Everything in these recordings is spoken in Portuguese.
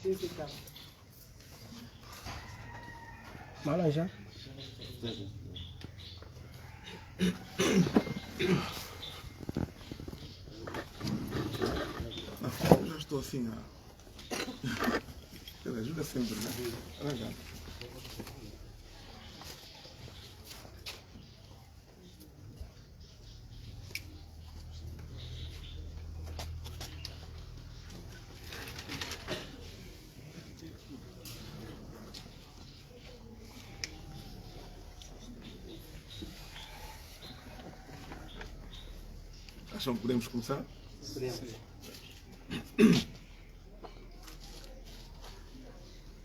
Sim, sim, tá. Mala já? Eu já estou assim a... Ele ajuda sempre, né? Legal. Acham que podemos começar?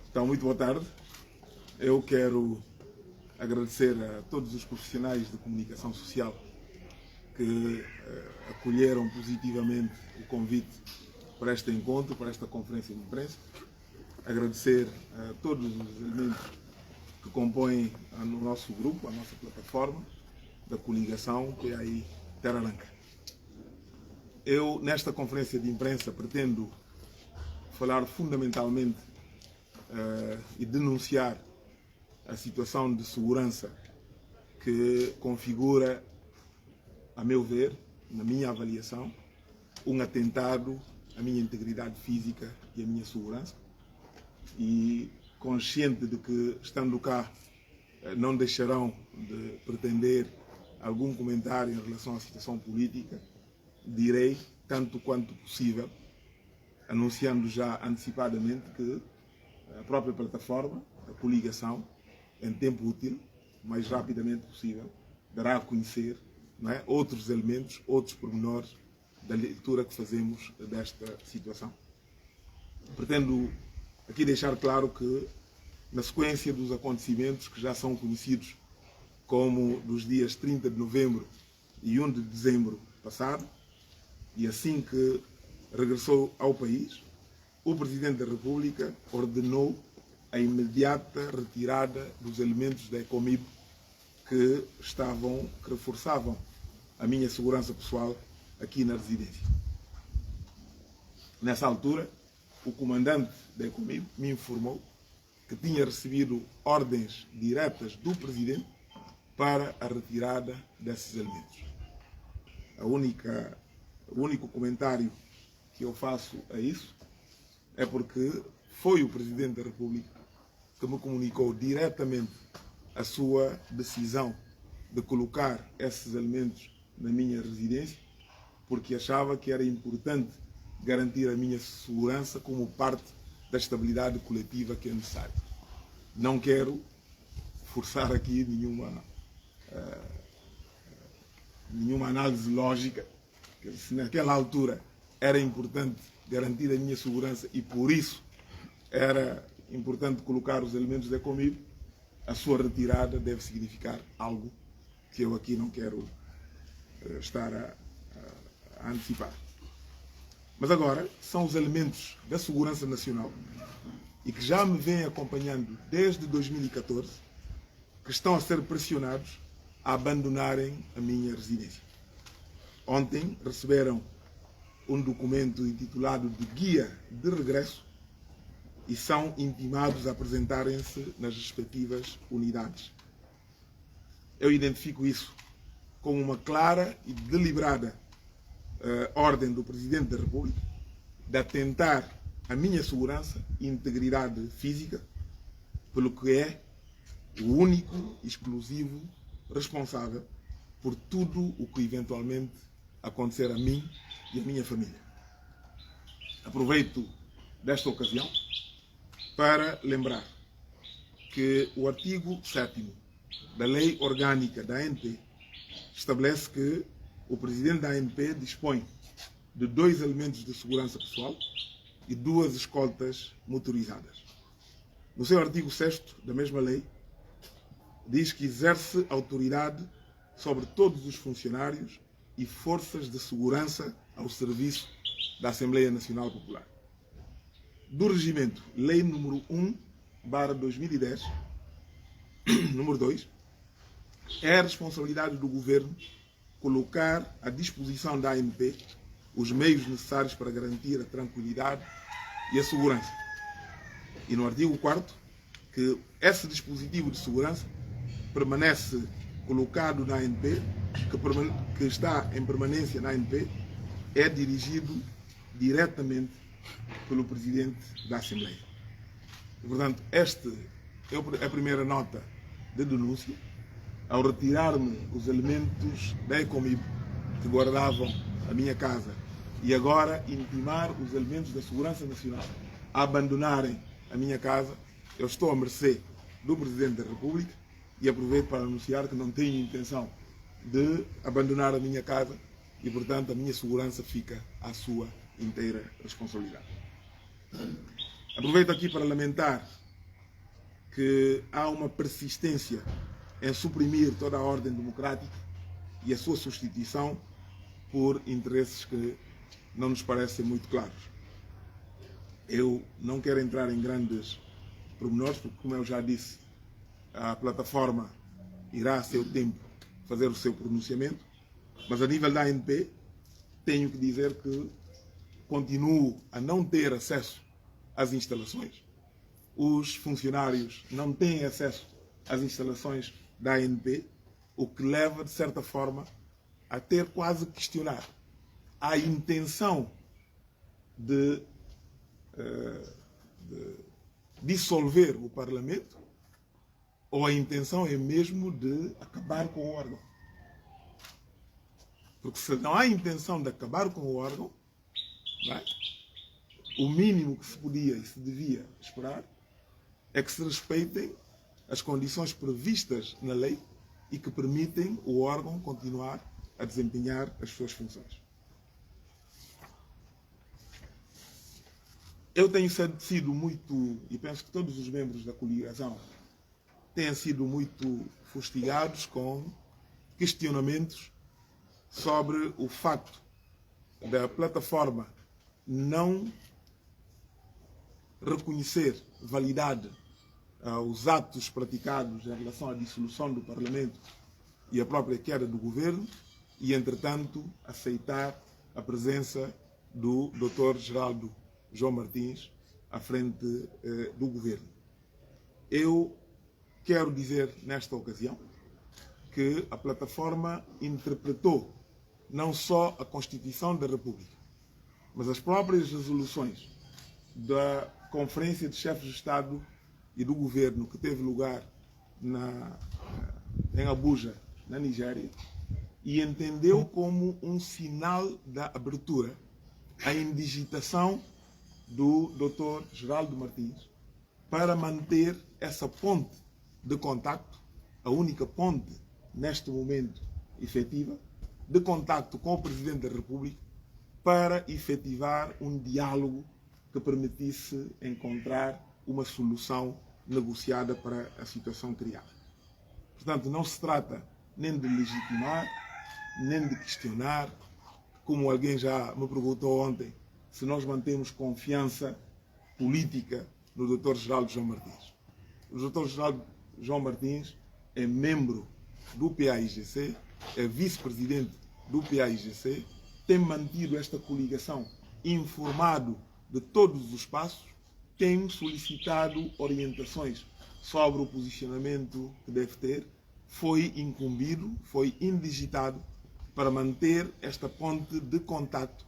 Então, muito boa tarde. Eu quero agradecer a todos os profissionais de comunicação social que acolheram positivamente o convite para este encontro, para esta conferência de imprensa. Agradecer a todos os elementos que compõem o nosso grupo, a nossa plataforma da coligação PAI Terra Branca. Eu, nesta conferência de imprensa, pretendo falar fundamentalmente e denunciar a situação de segurança que configura, a meu ver, na minha avaliação, um atentado à minha integridade física e à minha segurança. E consciente de que, estando cá, não deixarão de pretender algum comentário em relação à situação política, direi, tanto quanto possível, anunciando já antecipadamente que a própria plataforma, a coligação, em tempo útil, o mais rapidamente possível, dará a conhecer, não é, outros elementos, outros pormenores da leitura que fazemos desta situação. Pretendo aqui deixar claro que, na sequência dos acontecimentos que já são conhecidos como dos dias 30 de novembro e 1 de dezembro passado, e assim que regressou ao país, o Presidente da República ordenou a imediata retirada dos elementos da Ecomib que reforçavam a minha segurança pessoal aqui na residência. Nessa altura, o comandante da Ecomib me informou que tinha recebido ordens diretas do Presidente para a retirada desses elementos. O único comentário que eu faço a isso é porque foi o Presidente da República que me comunicou diretamente a sua decisão de colocar esses elementos na minha residência, porque achava que era importante garantir a minha segurança como parte da estabilidade coletiva que é necessária. Não quero forçar aqui nenhuma análise lógica, que se naquela altura era importante garantir a minha segurança e por isso era importante colocar os elementos da Ecomib, a sua retirada deve significar algo que eu aqui não quero estar a antecipar. Mas agora são os elementos da segurança nacional e que já me vêm acompanhando desde 2014 que estão a ser pressionados a abandonarem a minha residência. Ontem receberam um documento intitulado de Guia de Regresso e são intimados a apresentarem-se nas respectivas unidades. Eu identifico isso como uma clara e deliberada ordem do Presidente da República de atentar a minha segurança e integridade física, pelo que é o único e exclusivo responsável por tudo o que eventualmente acontecer a mim e a minha família. Aproveito desta ocasião para lembrar que o artigo 7º da Lei Orgânica da ANP estabelece que o Presidente da ANP dispõe de 2 elementos de segurança pessoal e 2 escoltas motorizadas. No seu artigo 6º da mesma lei, diz que exerce autoridade sobre todos os funcionários e forças de segurança ao serviço da Assembleia Nacional Popular. Do Regimento, Lei número 1/2010, número 2, é a responsabilidade do Governo colocar à disposição da ANP os meios necessários para garantir a tranquilidade e a segurança. E no artigo 4º, que esse dispositivo de segurança permanece colocado na ANP, que está em permanência na ANP, é dirigido diretamente pelo Presidente da Assembleia. E, portanto, esta é a primeira nota de denúncia. Ao retirar-me os elementos da Ecomib que guardavam a minha casa e agora intimar os elementos da Segurança Nacional a abandonarem a minha casa, eu estou à mercê do Presidente da República e aproveito para anunciar que não tenho intenção de abandonar a minha casa e, portanto, a minha segurança fica à sua inteira responsabilidade. Aproveito aqui para lamentar que há uma persistência em suprimir toda a ordem democrática e a sua substituição por interesses que não nos parecem muito claros. Eu não quero entrar em grandes pormenores, porque, como eu já disse, a plataforma irá a seu tempo fazer o seu pronunciamento, mas a nível da ANP tenho que dizer que continuo a não ter acesso às instalações. Os funcionários não têm acesso às instalações da ANP, o que leva, de certa forma, a ter quase que questionar a intenção de dissolver o Parlamento, ou a intenção é mesmo de acabar com o órgão. Porque se não há intenção de acabar com o órgão, não é? O mínimo que se podia e se devia esperar é que se respeitem as condições previstas na lei e que permitem o órgão continuar a desempenhar as suas funções. Eu tenho sido muito, e penso que todos os membros da coligação têm sido muito fustigados com questionamentos sobre o facto da plataforma não reconhecer validade aos atos praticados em relação à dissolução do Parlamento e a própria queda do governo e, entretanto, aceitar a presença do Dr. Geraldo João Martins à frente do governo. Eu quero dizer nesta ocasião que a plataforma interpretou não só a Constituição da República, mas as próprias resoluções da Conferência de Chefes de Estado e do Governo que teve lugar em Abuja, na Nigéria, e entendeu como um sinal da abertura a indigitação do Dr. Geraldo Martins para manter essa ponte de contacto, a única ponte neste momento efetiva, de contacto com o Presidente da República para efetivar um diálogo que permitisse encontrar uma solução negociada para a situação criada. Portanto, não se trata nem de legitimar, nem de questionar, como alguém já me perguntou ontem, se nós mantemos confiança política no Dr. Geraldo João Martins. O Dr. Geraldo João Martins é membro do PAIGC, é vice-presidente do PAIGC, tem mantido esta coligação informado de todos os passos, tem solicitado orientações sobre o posicionamento que deve ter, foi incumbido, foi indigitado para manter esta ponte de contacto,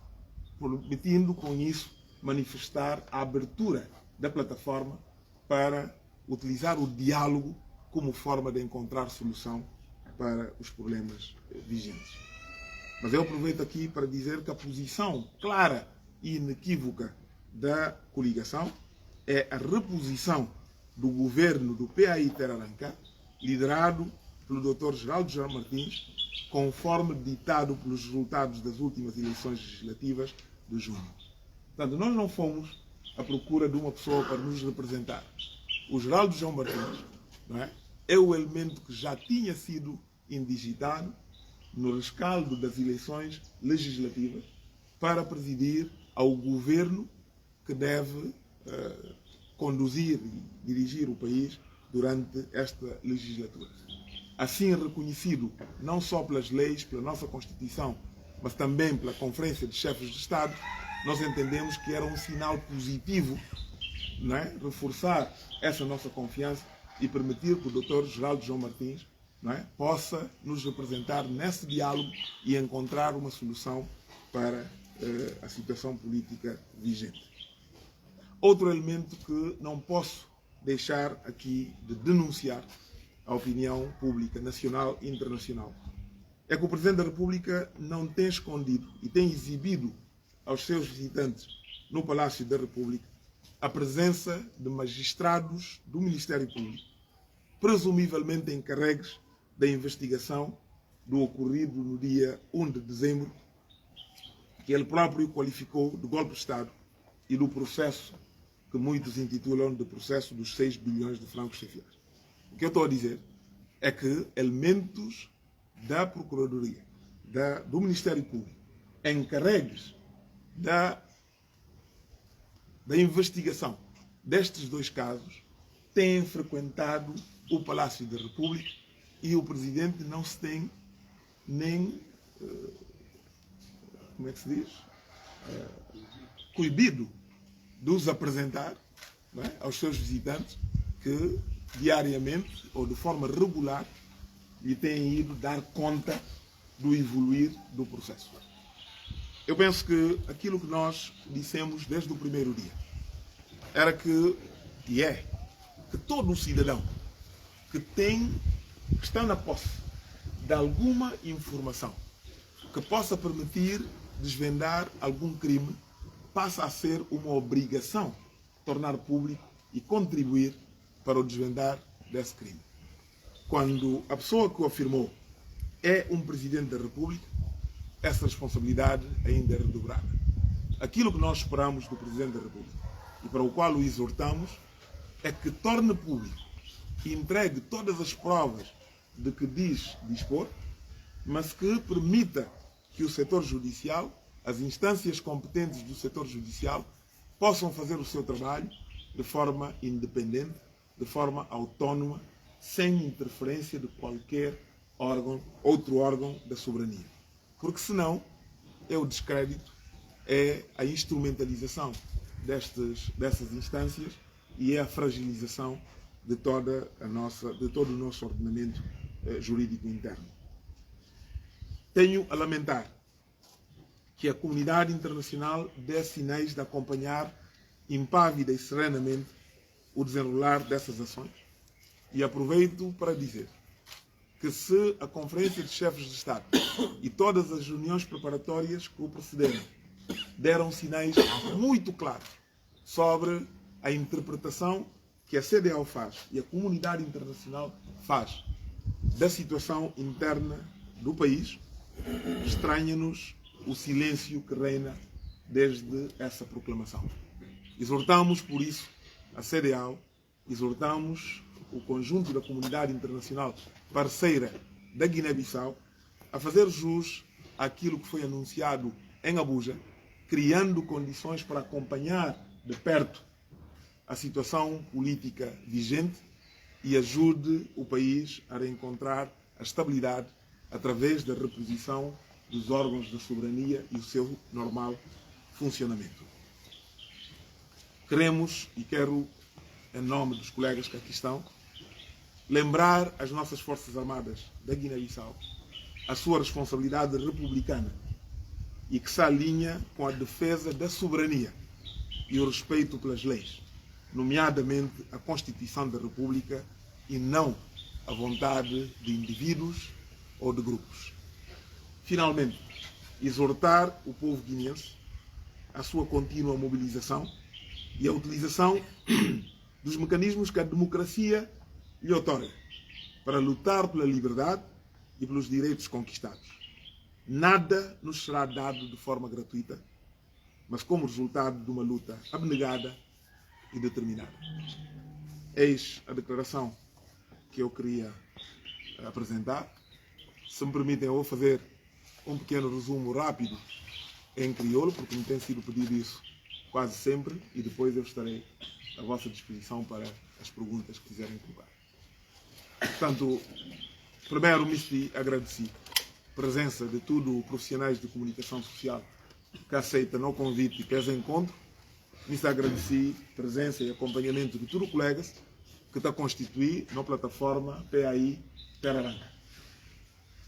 permitindo com isso manifestar a abertura da plataforma para utilizar o diálogo como forma de encontrar solução para os problemas vigentes. Mas eu aproveito aqui para dizer que a posição clara e inequívoca da coligação é a reposição do governo do PAI Terra-Aranca, liderado pelo Dr. Geraldo João Martins, conforme ditado pelos resultados das últimas eleições legislativas de junho. Portanto, nós não fomos à procura de uma pessoa para nos representar. O Geraldo João Martins, não é o elemento que já tinha sido indigitado no rescaldo das eleições legislativas para presidir ao governo que deve conduzir e dirigir o país durante esta legislatura. Assim reconhecido não só pelas leis, pela nossa Constituição, mas também pela Conferência de Chefes de Estado, nós entendemos que era um sinal positivo não é, reforçar essa nossa confiança e permitir que o Dr. Geraldo João Martins, não é, possa nos representar nesse diálogo e encontrar uma solução para a situação política vigente. Outro elemento que não posso deixar aqui de denunciar à opinião pública nacional e internacional é que o Presidente da República não tem escondido e tem exibido aos seus visitantes no Palácio da República a presença de magistrados do Ministério Público, presumivelmente encarregues da investigação do ocorrido no dia 1 de dezembro, que ele próprio qualificou de golpe de Estado, e do processo que muitos intitulam de processo dos 6 bilhões de francos CFAs. O que eu estou a dizer é que elementos da Procuradoria, do Ministério Público, encarregues da investigação destes dois casos, têm frequentado o Palácio da República e o Presidente não se tem nem, como é que se diz, coibido de os apresentar, não é, aos seus visitantes que diariamente ou de forma regular lhe têm ido dar conta do evoluir do processo. Eu penso que aquilo que nós dissemos desde o primeiro dia era que todo cidadão que está na posse de alguma informação que possa permitir desvendar algum crime passa a ser uma obrigação tornar público e contribuir para o desvendar desse crime. Quando a pessoa que o afirmou é um Presidente da República, essa responsabilidade ainda é redobrada. Aquilo que nós esperamos do Presidente da República e para o qual o exortamos é que torne público e entregue todas as provas de que diz dispor, mas que permita que o setor judicial, as instâncias competentes do setor judicial, possam fazer o seu trabalho de forma independente, de forma autónoma, sem interferência de qualquer outro órgão da soberania. Porque senão é o descrédito, é a instrumentalização dessas instâncias e é a fragilização de todo o nosso ordenamento jurídico interno. Tenho a lamentar que a comunidade internacional dê sinais de acompanhar impávida e serenamente o desenrolar dessas ações. E aproveito para dizer que se a Conferência de Chefes de Estado e todas as reuniões preparatórias que o precederam deram sinais muito claros sobre a interpretação que a CEDEAO faz e a comunidade internacional faz da situação interna do país, estranha-nos o silêncio que reina desde essa proclamação. Exortamos, por isso, a CEDEAO, exortamos o conjunto da comunidade internacional parceira da Guiné-Bissau a fazer jus àquilo que foi anunciado em Abuja, criando condições para acompanhar de perto a situação política vigente e ajude o país a reencontrar a estabilidade através da reposição dos órgãos da soberania e o seu normal funcionamento. Queremos, e quero, em nome dos colegas que aqui estão, lembrar as nossas Forças Armadas da Guiné-Bissau a sua responsabilidade republicana e que se alinha com a defesa da soberania e o respeito pelas leis, nomeadamente a Constituição da República e não a vontade de indivíduos ou de grupos. Finalmente, exortar o povo guineense à sua contínua mobilização e a utilização dos mecanismos que a democracia lhe outorga para lutar pela liberdade e pelos direitos conquistados. Nada nos será dado de forma gratuita, mas como resultado de uma luta abnegada e determinada. Eis a declaração que eu queria apresentar. Se me permitem, eu vou fazer um pequeno resumo rápido em crioulo, porque me tem sido pedido isso quase sempre, e depois eu estarei à vossa disposição para as perguntas que quiserem colocar. Portanto, primeiro me agradeci a presença de todos os profissionais de comunicação social que aceitam o convite e que as encontro, me agradeci a presença e acompanhamento de todos os colegas que está constituído na plataforma PAI Teraranga.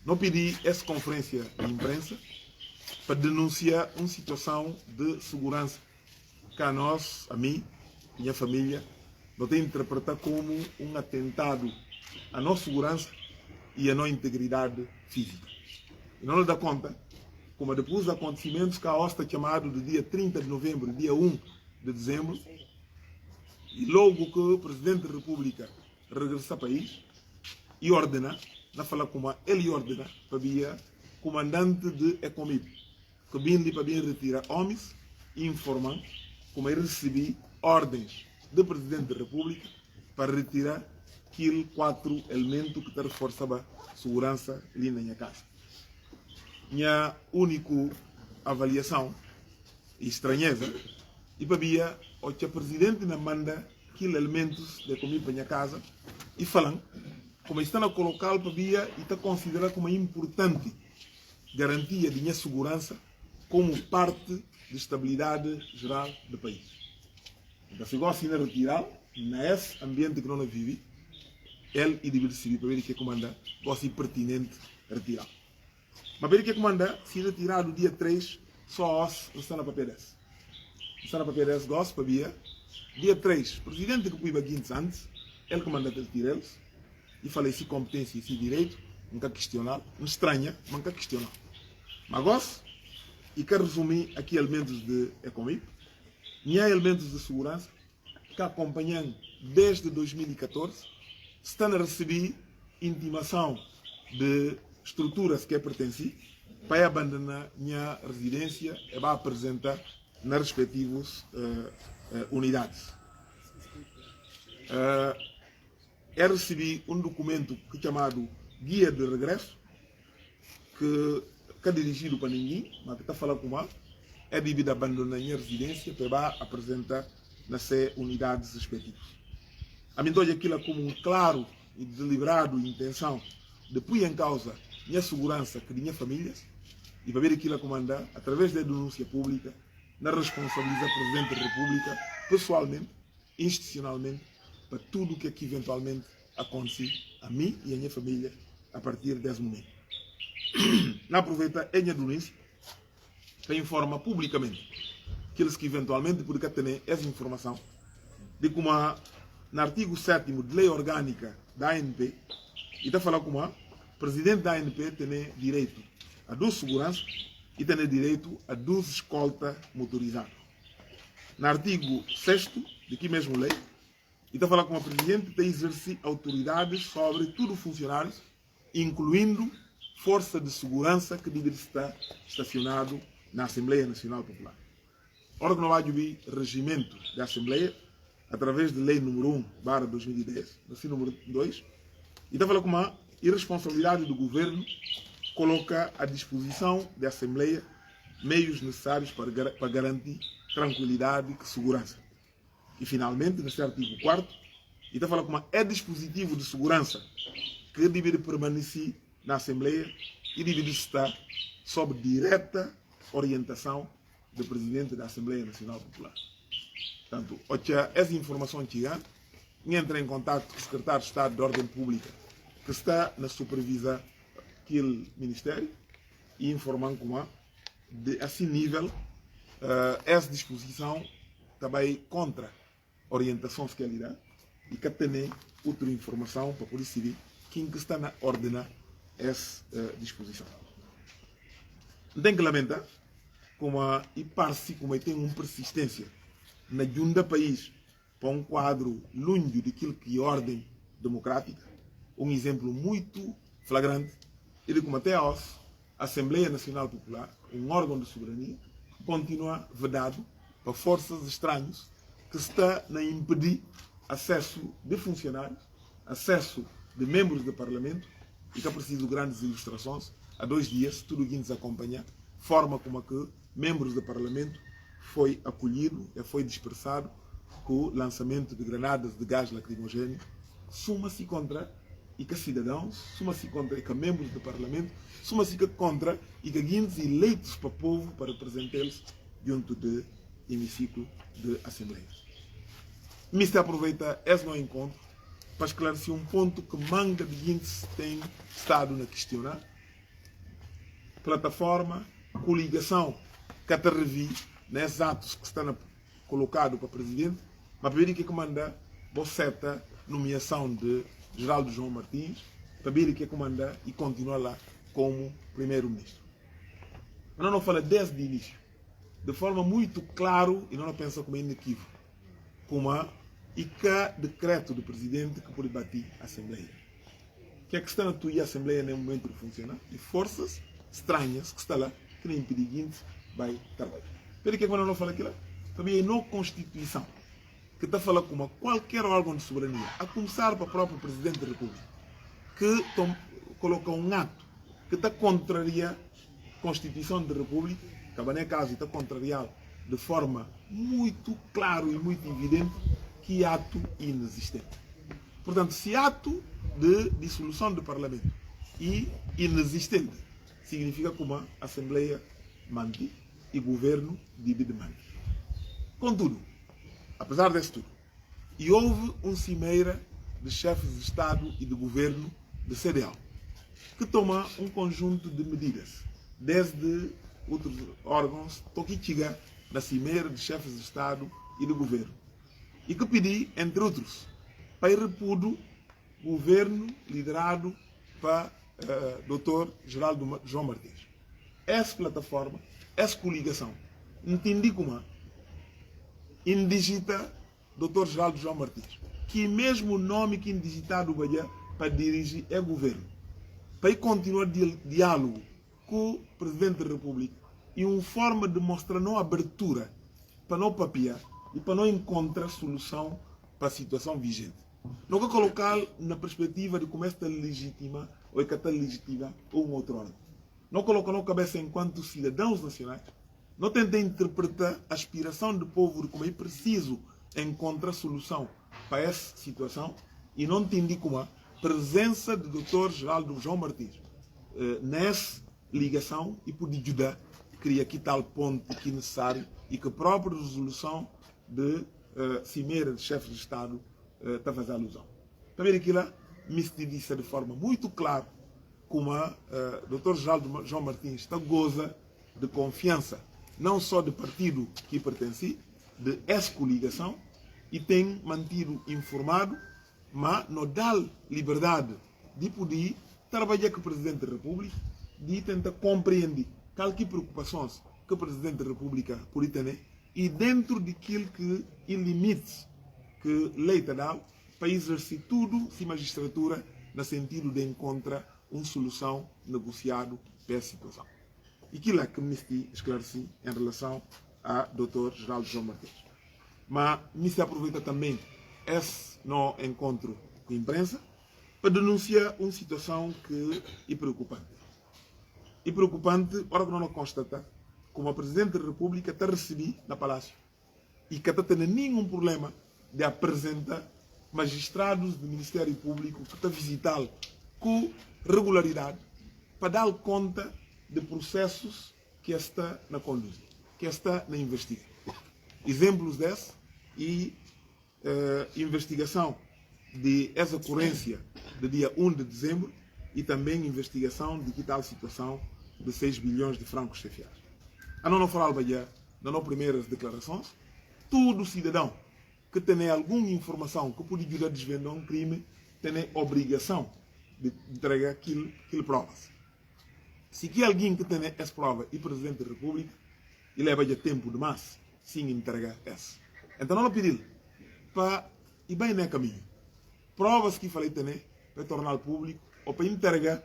Não pedi essa conferência de imprensa para denunciar uma situação de segurança que a nós, a mim, minha família, não tem interpretar como um atentado à nossa segurança e à nossa integridade física. E não nos dá conta, como depois dos acontecimentos que a OSTA chamado do dia 30 de novembro, dia 1 de dezembro, e logo que o Presidente da República regressa ao país e ordena, na fala como ele ordena, para via comandante de Ecomip, que vim para vir retirar homens e informam como ele recebi ordens do Presidente da República para retirar aqueles 4 elementos que reforçavam a segurança ali na minha casa. Minha única avaliação e estranheza e para o que o Presidente não manda aqueles elementos de comer para minha casa e falam como estão a colocá-lo para e está considerado como importante garantia de minha segurança como parte da estabilidade geral do país. Então, se gosta de retirar, nesse ambiente que não vive, ele e deveria servir para ver que comanda, gosta de pertinente retirar. Mas ver que comanda, se retirar do dia 3, só está na PPDS. Está na PPDS, gosta para ver. Dia 3, o presidente que cuida 15 antes, ele comanda retirar eles, e falei se competência e se direito, nunca questionar, não estranha, mas nunca questionar. Mas gosto, e quero resumir aqui elementos de Ecomip, e há elementos de segurança que acompanham desde 2014, estão a receber intimação de estruturas que pertencem para abandonar minha residência e para apresentar nas respectivas unidades. Eu recebi um documento que é chamado Guia de Regresso, que é dirigido para ninguém, mas que está falando com é devido a abandonar a minha residência para apresentar nas unidades respectivas. A mim dou aquilo como um claro e deliberado intenção de pôr em causa minha segurança que de minha família e para ver aquilo a comandar através da denúncia pública, na responsabilizar o Presidente da República pessoalmente, institucionalmente, para tudo o que aqui eventualmente acontecer a mim e a minha família a partir desse momento. Não aproveita a minha denúncia para informar publicamente aqueles que eventualmente podem ter essa informação de como no artigo 7º de Lei Orgânica da ANP e está falando como o Presidente da ANP tem direito a 2 segurança e tem direito a 2 escolta motorizadas. No artigo 6º de que mesmo lei e está falando como o Presidente tem exercer autoridades sobre todos os funcionários, incluindo força de segurança que deve estar estacionado na Assembleia Nacional Popular. Ora que não vai haver regimento da Assembleia, através de Lei número 1/2010, no número 2, e está falando como a irresponsabilidade do Governo coloca à disposição da Assembleia meios necessários para garantir tranquilidade e segurança. E finalmente, nesse artigo 4º, e está falando como é dispositivo de segurança que deve permanecer na Assembleia e deve estar sob direta orientação do Presidente da Assembleia Nacional Popular. Portanto, essa informação chega, entra em contato com o Secretário de Estado de Ordem Pública, que está na supervisão daquele Ministério, e informando como de assim nível, essa disposição também contra orientações que ele dá, e que tem outra informação para poder saber quem que está na ordenar essa disposição. Não tem que lamentar como e parece como tem uma persistência na junta país para um quadro longe daquilo que é ordem democrática, um exemplo muito flagrante é de como até a Assembleia Nacional Popular, um órgão de soberania, continua vedado para forças estranhas que está a impedir acesso de funcionários, acesso de membros do Parlamento e que é preciso grandes ilustrações. Há 2 dias, tudo que nos acompanha, forma como que membros do Parlamento foi acolhido e foi dispersado com o lançamento de granadas de gás lacrimogéneo, suma-se contra e que cidadãos, suma-se contra e que membros do Parlamento, suma-se contra e que guindes eleitos para o povo para representá-los junto de hemiciclo de Assembleia. Mister aproveita esse meu encontro para esclarecer um ponto que manga de gente tem estado a questionar. Plataforma, coligação, que até revi nesses atos que estão colocados para presidente, mas para ver que comanda boceta nomeação de Geraldo João Martins, para ver que comanda e continua lá como primeiro-ministro. Mas não fala desde o início, de forma muito clara, e não pensa como inequívoco, como e que decreto do presidente que pode bater a Assembleia. Que é que está na tua Assembleia no momento de funcionar, de forças estranhas que está lá, que nem impedem vai trabalhar. Pero que quando não fala aquilo, também é na Constituição, que está falando como qualquer órgão de soberania, a começar para o próprio Presidente da República, que coloca um ato que está contraria a Constituição da República, que não é caso está contrariado de forma muito clara e muito evidente, que ato inexistente. Portanto, se ato de dissolução do Parlamento e inexistente, significa que uma Assembleia mande e governo divide mande. Contudo, apesar disso tudo, e houve cimeira de chefes de Estado e de governo de CDAO, que toma um conjunto de medidas, desde outros órgãos, toquichiga na cimeira de chefes de Estado e de governo, e que pedi, entre outros, para repúdio governo liderado para Dr. Geraldo João Martins. Essa plataforma, essa coligação, entendi como indigita Dr. Geraldo João Martins, que mesmo o nome que indigitado para dirigir é governo, para continuar diálogo com o Presidente da República e uma forma de mostrar não abertura para não papiar e para não encontrar solução para a situação vigente. Não vou colocar na perspectiva de como está legítima ou é que está legítima ou um outro órgão. Não colocar na cabeça enquanto cidadãos nacionais. Não tentei interpretar a aspiração do povo de como é preciso encontrar solução para essa situação e não entendi como a presença do Dr. Geraldo João Martins nessa ligação e poder ajudar a criar aqui tal ponto que é necessário e que a própria resolução de cimeira de chefes de Estado está a fazer alusão. Também aquilo me disse de forma muito clara como a Dr. Geraldo João Martins está goza de confiança, não só do partido que pertence, de essa coligação, e tem mantido informado, mas não dá liberdade de poder trabalhar com o Presidente da República, de tentar compreender qualquer preocupações que o Presidente da República pode ter, e dentro daquilo que é limite que a lei dá para exercer tudo se magistratura no sentido de encontrar uma solução negociada para essa situação. E aquilo é que me esclareci em relação a Dr. Geraldo João Martins. Mas me se aproveita também esse no encontro com a imprensa para denunciar uma situação que é preocupante. E preocupante, ora que não constata, como a Presidente da República está recebido na Palácio e que está tendo nenhum problema de apresentar magistrados do Ministério Público que está a visitá-lo com regularidade para dar conta de processos que está na conduzir, que está na investigação. Exemplos desse e investigação de essa ocorrência do dia 1 de dezembro e também investigação de que tal situação de 6 bilhões de francos CFAs. A não falar nas primeiras declarações, todo cidadão que tem alguma informação que pode ajudar a desvendar um crime tem a obrigação de entregar aquilo provas. Se que alguém que tem essa prova e Presidente da República, ele leva tempo demais sem entregar essa. Então não pedir para ir bem no caminho. Provas que falei também para tornar público ou para entregar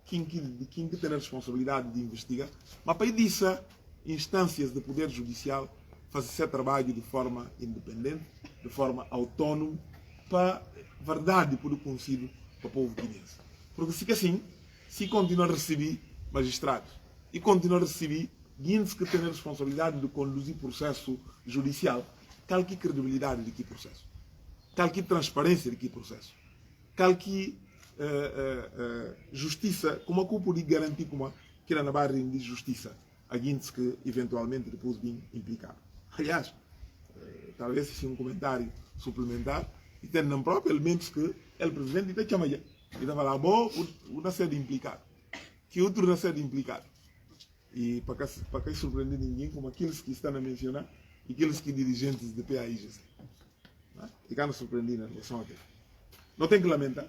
quem tem a responsabilidade de investigar, mas para isso instâncias do Poder Judicial fazer seu trabalho de forma independente, de forma autónoma, para a verdade poder conhecido para o povo guineense. Porque se assim, se continuar a receber magistrados e continuar a receber guineenses que têm a responsabilidade de conduzir processo judicial, qual que credibilidade de que processo? Qual que transparência de que processo? Qual que justiça, como é que eu podia garantir como que era na barra de justiça a guineenses que eventualmente depois vêm implicados? Aliás, talvez seja um comentário suplementar, e tendo na própria elementos que o presidente está chamando. E estava lá, bom, o nascer implicado. Que outro nascer implicado. E para que surpreender ninguém, como aqueles que estão a mencionar, e aqueles que dirigentes de PAIGC. Ficaram surpreendidos na relação a aquilo. Não tem que lamentar,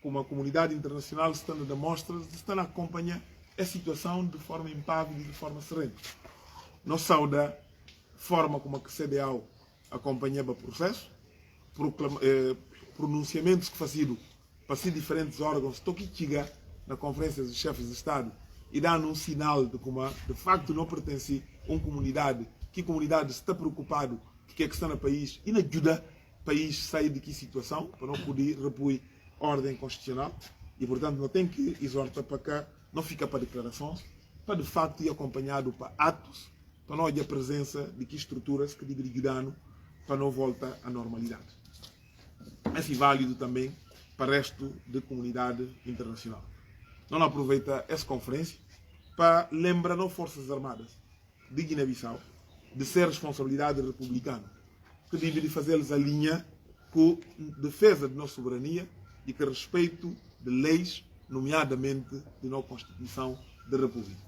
como a comunidade internacional está a demonstrar, está a acompanhar a situação de forma impávida e de forma serena. Não sauda a forma como a CDAO acompanhava o processo, pronunciamentos que faziam para diferentes órgãos, que chega na Conferência dos Chefes de Estado e dando um sinal de como de facto não pertence a uma comunidade, que a comunidade está preocupado com o que é que está no país e não ajuda o país a sair de que situação, para não poder repor ordem constitucional. E, portanto, não tem que exortar para cá, não fica para declarações, para de facto ir acompanhado para atos, para não haver presença de que estruturas que dividam para não voltar à normalidade. É assim válido também para o resto da comunidade internacional. Não aproveita essa conferência para lembrar as Forças Armadas de Guiné-Bissau de ser responsabilidade republicana, que deve fazer-lhes a linha com defesa de nossa soberania e com respeito de leis, nomeadamente de nossa Constituição da República.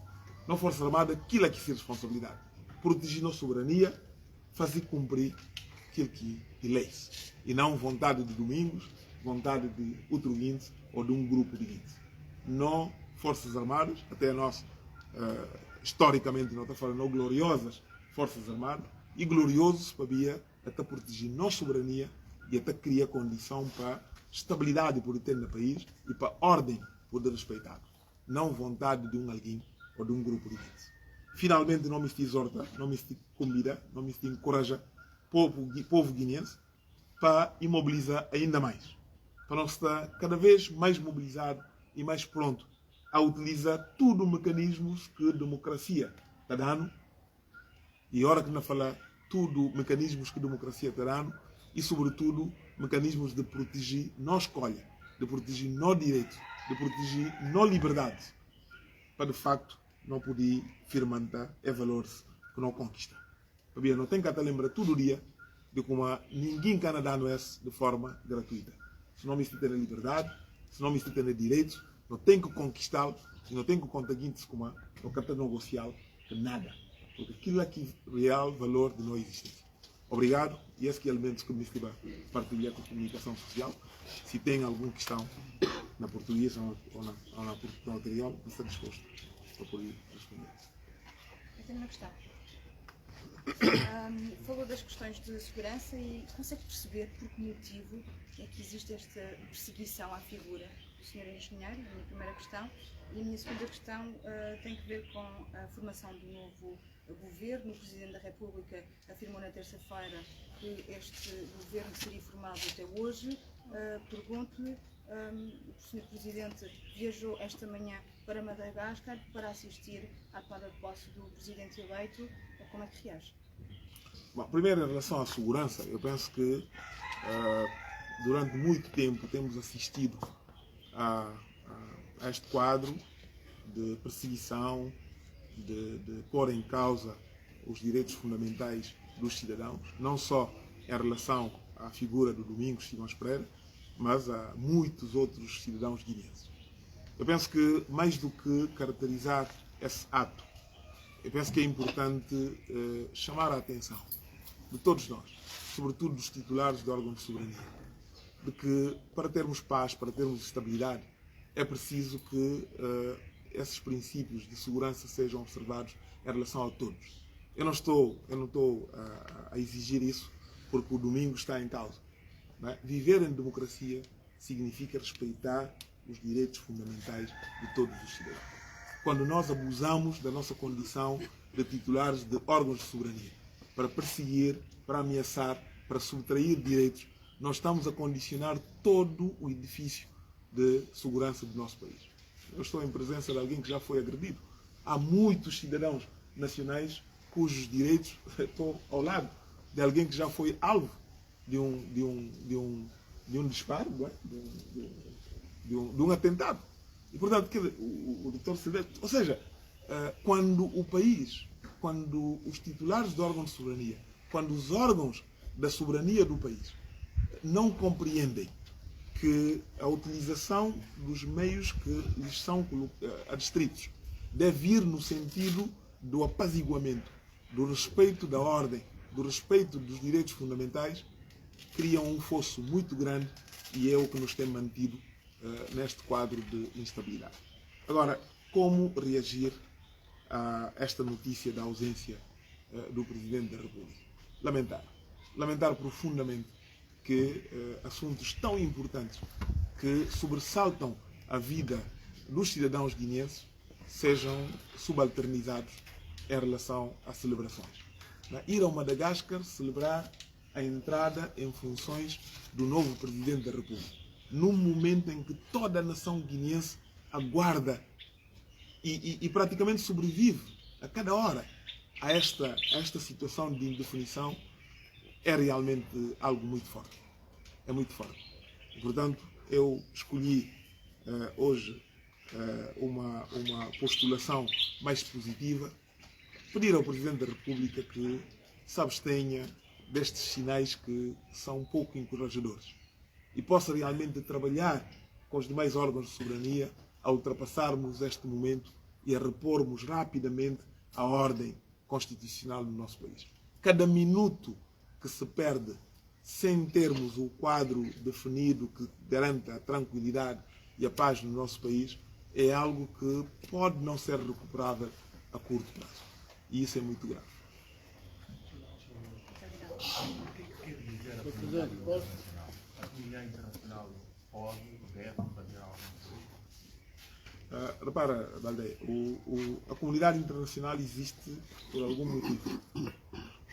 Na Força Armada, aquilo é que se responsabilidade. Proteger nossa soberania, fazer cumprir aquilo que é leis. E não vontade de Domingos, vontade de outro guindes ou de um grupo de guindes. Não Forças Armadas, até nós, historicamente, não está falando, não gloriosas Forças Armadas, e gloriosos para até proteger nossa soberania e até criar condição para estabilidade por ter no país e para ordem poder respeitar. Não vontade de um alguém ou de um grupo de gente. Finalmente, não me exorta, não me convida, não me encoraja o povo guineense para imobilizar ainda mais. Para nós estar cada vez mais mobilizado e mais pronto a utilizar todos os mecanismos que a democracia está dando. E a hora que não fala tudo mecanismos que a democracia está dando e, sobretudo, mecanismos de proteger não escolha, de proteger não direito, de proteger não liberdade, para de facto não poder firmar valores que não conquista. Não tem que até lembrar todo dia de como ninguém can dar isso de forma gratuita. Se não me tem a liberdade, se não me tem a direito, não tem que conquistá-lo e não tem que conseguir-se como não quer negociá-lo de nada. Porque aquilo é que é real valor de não existência. Obrigado. E esse que é elementos que me estive a partilhar com a comunicação social. Se tem alguma questão na portuguesa ou na portuguesa anterior, estou disposto para poder responder. Eu tenho uma questão. Falou das questões de segurança e consegue perceber por que motivo é que existe esta perseguição à figura do Sr. Engenheiro? A minha primeira questão. E a minha segunda questão tem que ver com a formação do novo governo. O Presidente da República afirmou na terça-feira que este governo seria formado até hoje. Pergunto-lhe, o Sr. Presidente viajou esta manhã para Madagascar para assistir à tomada de posse do Presidente eleito. Como é que reage? Bom, primeiro, em relação à segurança, eu penso que durante muito tempo temos assistido a este quadro de perseguição, de pôr em causa os direitos fundamentais dos cidadãos, não só em relação à figura do Domingos Simões Pereira, mas a muitos outros cidadãos guineenses. Eu penso que, mais do que caracterizar esse ato, eu penso que é importante chamar a atenção de todos nós, sobretudo dos titulares de órgãos de soberania, de que para termos paz, para termos estabilidade, é preciso que esses princípios de segurança sejam observados em relação a todos. Eu não estou a exigir isso porque o domingo está em causa. Não é? Viver em democracia significa respeitar os direitos fundamentais de todos os cidadãos. Quando nós abusamos da nossa condição de titulares de órgãos de soberania para perseguir, para ameaçar, para subtrair direitos, nós estamos a condicionar todo o edifício de segurança do nosso país. Eu estou em presença de alguém que já foi agredido. Há muitos cidadãos nacionais cujos direitos estão ao lado de alguém que já foi alvo de um disparo, de um atentado. E, portanto, o doutor Silvestre, ou seja, quando o país quando os titulares de órgãos de soberania, quando os órgãos da soberania do país não compreendem que a utilização dos meios que lhes são adstritos deve ir no sentido do apaziguamento, do respeito da ordem, do respeito dos direitos fundamentais, criam um fosso muito grande e é o que nos tem mantido neste quadro de instabilidade. Agora, como reagir a esta notícia da ausência do Presidente da República? Lamentar profundamente que assuntos tão importantes que sobressaltam a vida dos cidadãos guineenses sejam subalternizados em relação a celebrações. Ir ao Madagascar celebrar a entrada em funções do novo Presidente da República, num momento em que toda a nação guineense aguarda e praticamente sobrevive a cada hora a esta situação de indefinição, é realmente algo muito forte. É muito forte. E, portanto, eu escolhi hoje uma postulação mais positiva, pedir ao Presidente da República que se abstenha destes sinais que são um pouco encorajadores e possa realmente trabalhar com os demais órgãos de soberania a ultrapassarmos este momento e a repormos rapidamente a ordem constitucional no nosso país. Cada minuto que se perde sem termos o quadro definido que garanta a tranquilidade e a paz no nosso país é algo que pode não ser recuperável a curto prazo. E isso é muito grave. O que quer dizer a comunidade internacional? A comunidade internacional pode, deve fazer algo? Repara, Baldeia, a comunidade internacional existe por algum motivo.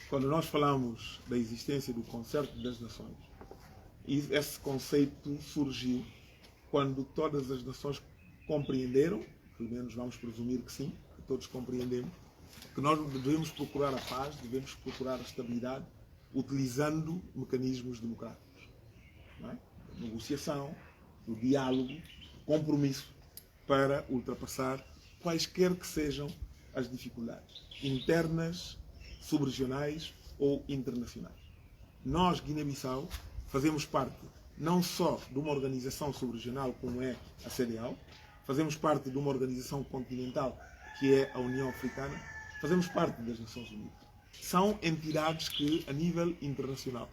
Quando nós falamos da existência do Concerto das Nações, esse conceito surgiu quando todas as nações compreenderam, pelo menos vamos presumir que sim, que todos compreendemos, que nós devemos procurar a paz, devemos procurar a estabilidade, utilizando mecanismos democráticos. Não é? Negociação, o diálogo, o compromisso, para ultrapassar quaisquer que sejam as dificuldades internas, subregionais ou internacionais. Nós, Guiné-Bissau, fazemos parte não só de uma organização subregional como é a CEDEAO, fazemos parte de uma organização continental que é a União Africana, fazemos parte das Nações Unidas. São entidades que, a nível internacional,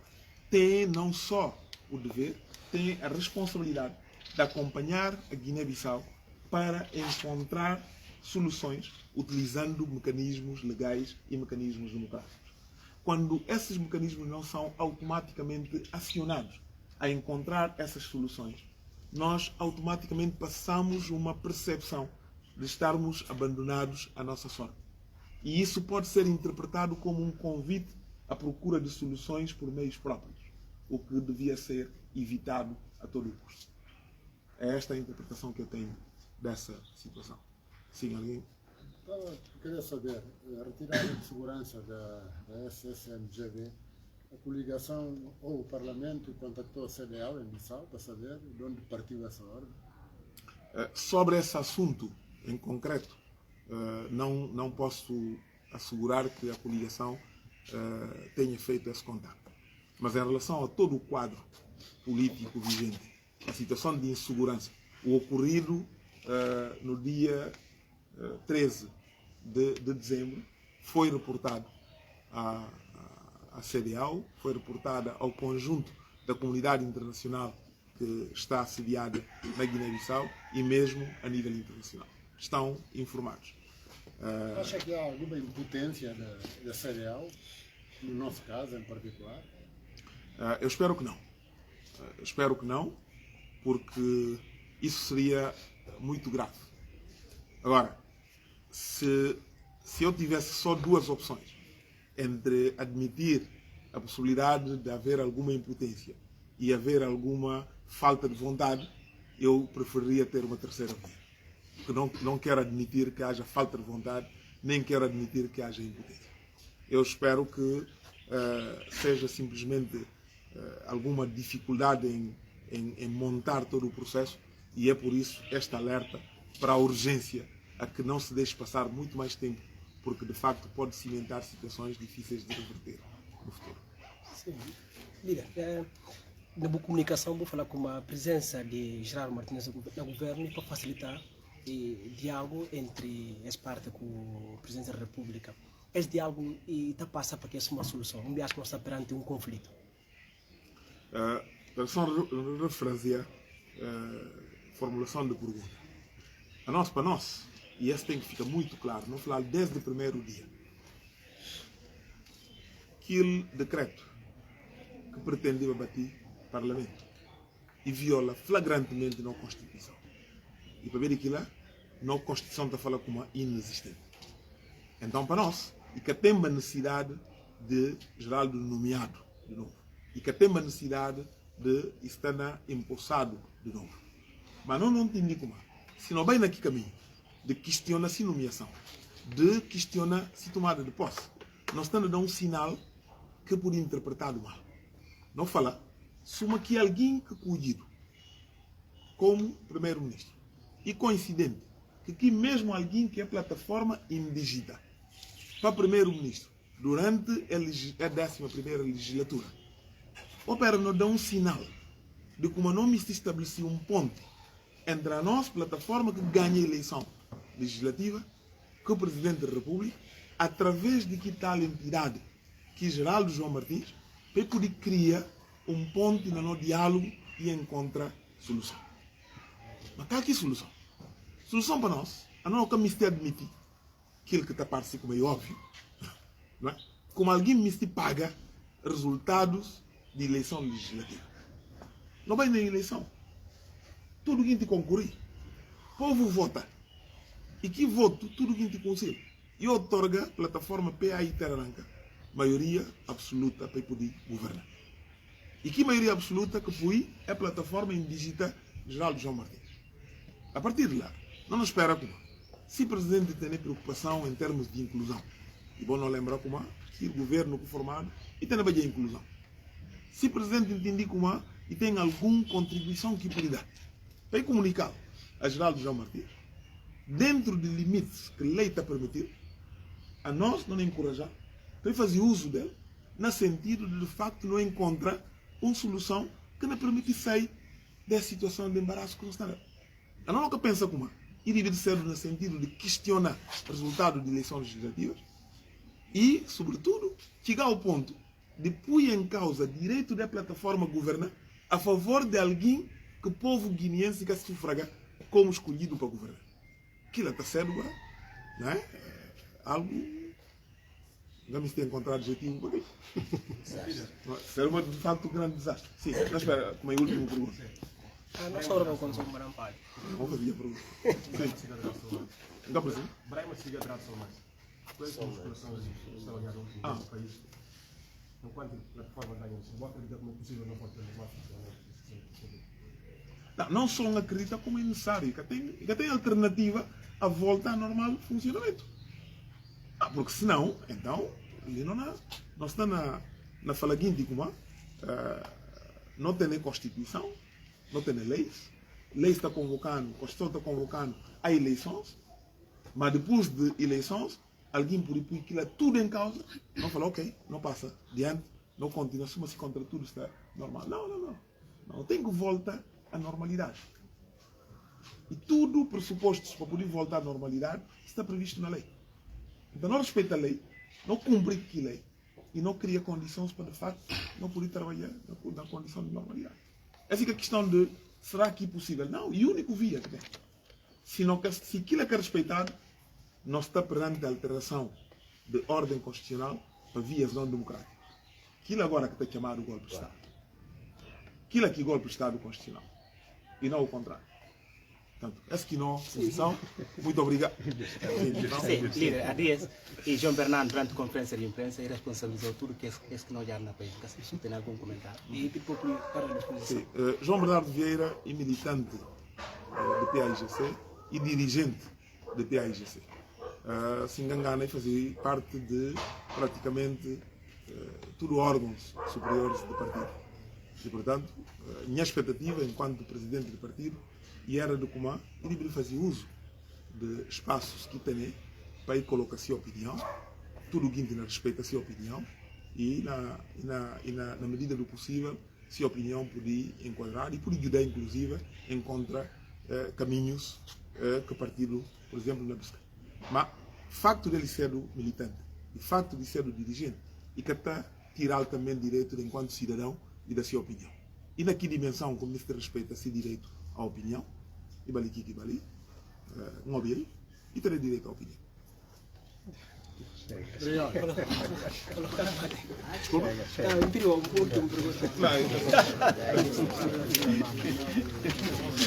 têm não só o dever, têm a responsabilidade de acompanhar a Guiné-Bissau para encontrar soluções utilizando mecanismos legais e mecanismos democráticos. Quando esses mecanismos não são automaticamente acionados a encontrar essas soluções, nós automaticamente passamos uma percepção de estarmos abandonados à nossa sorte. E isso pode ser interpretado como um convite à procura de soluções por meios próprios, o que devia ser evitado a todo o custo. É esta a interpretação que eu tenho dessa situação. Sim, alguém? Eu queria saber, a retirada de segurança da SSNGB, a coligação ou o Parlamento contactou a CEDEAO em Bissau para saber de onde partiu essa ordem? Sobre esse assunto em concreto, não posso assegurar que a coligação tenha feito esse contacto. Mas em relação a todo o quadro político vigente, a situação de insegurança, o ocorrido no dia 13 de dezembro, foi reportado à CEDEAO, foi reportada ao conjunto da comunidade internacional que está assediada na Guiné-Bissau e mesmo a nível internacional. Estão informados. Acha que há alguma impotência da CEDEAO, no nosso caso em particular? Eu espero que não. Espero que não, porque isso seria muito grave. Agora, se eu tivesse só duas opções, entre admitir a possibilidade de haver alguma impotência e haver alguma falta de vontade, eu preferiria ter uma terceira via. Porque não quero admitir que haja falta de vontade, nem quero admitir que haja impotência. Eu espero que seja simplesmente alguma dificuldade em montar todo o processo, e é por isso este alerta para a urgência a que não se deixe passar muito mais tempo porque de facto pode cimentar situações difíceis de reverter no futuro. Sim. Líder, na boa comunicação, vou falar com a presença de Gerardo Martins no governo para facilitar o diálogo entre as partes com o Presidente da República. Esse diálogo está passa para que essa uma solução. Um dia que nós estamos perante um conflito. Só referência a formulação de pergunta. Para nós, e esse tem que ficar muito claro, não falar desde o primeiro dia, aquele decreto que pretendia abater o Parlamento e viola flagrantemente a Constituição. E para ver aquilo, a Constituição está falando como inexistente. Então, para nós, e que tem uma necessidade de Geraldo nomeado de novo. E que tem uma necessidade de estar impulsado de novo. Mas não entendi como. Se não vai naquele caminho de questionar se nomeação, de questionar se tomada de posse, nós estamos a dar um sinal que pode ser interpretado mal. Não fala, suma que alguém que cuidido como primeiro-ministro e coincidente que aqui mesmo alguém que é plataforma indigita para primeiro-ministro durante a 11ª legislatura opera nos dá um sinal de como não se estabeleceu um ponte entre a nossa plataforma que ganha a eleição legislativa com o Presidente da República através de que tal entidade que Geraldo João Martins para poder criar um ponte no nosso diálogo e encontrar solução. Mas qual que é a solução? Solução para nós, a não que me admitir aquilo que está parecendo como é óbvio, não é? Como alguém me paga resultados de eleição legislativa. Não vai na eleição. Tudo que te concorrer. O povo vota. E que voto, tudo que te conselho. E outorga a plataforma PAI Terranca maioria absoluta para poder governar. E que maioria absoluta que foi a plataforma indígena Geraldo João Martins. A partir de lá, não nos espera como. Se o Presidente tem preocupação em termos de inclusão, e bom não lembrar como que o governo formado e tem a inclusão. Se o Presidente entende como e tem alguma contribuição que pode dar, para comunicar a Geraldo João Martins, dentro de limites que a lei está permitindo, a nós não encorajar para fazer uso dele, no sentido de facto não encontrar uma solução que nos permite sair dessa situação de embaraço que nós estamos. A nós nunca pensa como e deve ser no sentido de questionar o resultado de eleições legislativas e, sobretudo, chegar ao ponto de pôr em causa o direito da plataforma governar a favor de alguém que o povo guineense quer sufragar como escolhido para governar. Aquilo está sendo não é? Algo. Vamos ter encontrado objetivo para aqui. Será de facto um grande desastre. Sim, mas espera, como é a última pergunta. Não só para quando somos Marampalho. Vamos fazer a pergunta. Sim. Então, por exemplo. Braima siga atrás só mais. Quais são os corações que estão olhando no país? Enquanto a plataforma ganha o voto, acredita como é possível não pode ter mais. Não só acredita como é necessário, que tem alternativa à volta ao normal funcionamento. Porque senão, então, ali não está na falaguinte como não tem nem Constituição, não tem nem leis, está convocando, a Constituição está convocando a eleições, mas depois de eleições, alguém por aquilo tudo em causa, não fala, ok, não passa diante, não continua, se contra tudo está normal. Não, tem que voltar à normalidade. E tudo pressupostos para poder voltar à normalidade está previsto na lei. Então não respeita a lei, não cumpre aquela lei e não cria condições para de facto não poder trabalhar na condição de normalidade. Essa é a questão de será que é possível? Não, e o único via que tem. Se aquilo é que é respeitado, nós está perante a alteração de ordem constitucional para vias não democráticas. Aquilo agora que está chamado golpe de Estado. Aquilo aqui é golpe de Estado constitucional. E não o contrário. Portanto, essa que não posição. Muito obrigado. Sim, líder, há dias, e João Bernardo, durante a conferência de imprensa, responsabilizou tudo que que não já na país. Se tem algum comentário? E tipo, para a disposição. João Bernardo Vieira é militante do PAIGC e dirigente do PAIGC. Se engana e fazia parte de praticamente todos os órgãos superiores do partido. E, portanto, minha expectativa enquanto presidente do partido e era de como ele fazer uso de espaços que tem para ir colocar a sua opinião, tudo o que respeita a sua opinião, e na medida do possível, se a opinião pode enquadrar e pode ajudar, inclusive, a encontrar caminhos que o partido, por exemplo, não busca. Mas o facto de ele ser do militante, o facto de ser do dirigente, e que está tirar também direito de, enquanto cidadão e da sua opinião. E na que dimensão, como diz respeito a esse direito à opinião, e bali que bali, um ouvir, e ter direito à opinião. Desculpa? Imperial, última pergunta.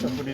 Não,